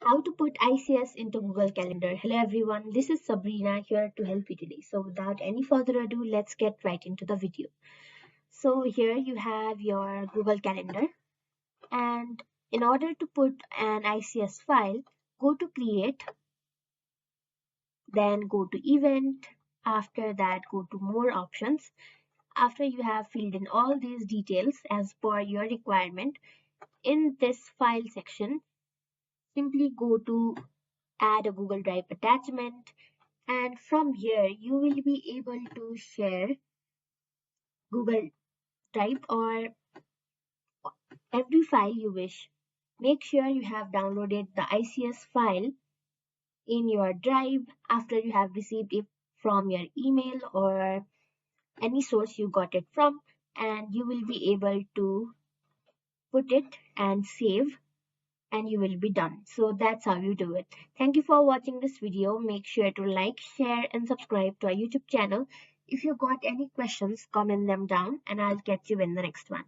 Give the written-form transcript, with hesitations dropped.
How to put ICS into Google Calendar. Hello everyone, this is Sabrina here to help you today. So without any further ado, let's get right into the video. So here you have your Google Calendar, and in order to put an ICS file, go to create, then go to event, after that go to more options. After you have filled in all these details as per your requirement, in this file section, simply go to add a Google Drive attachment, and from here you will be able to share Google Drive or every file you wish. Make sure you have downloaded the ICS file in your drive after you have received it from your email or any source you got it from, and you will be able to put it and save, and you will be done. So that's how you do it. Thank you for watching this video. Make sure to like, share and subscribe to our YouTube channel. If you got any questions, comment them down and I'll catch you in the next one.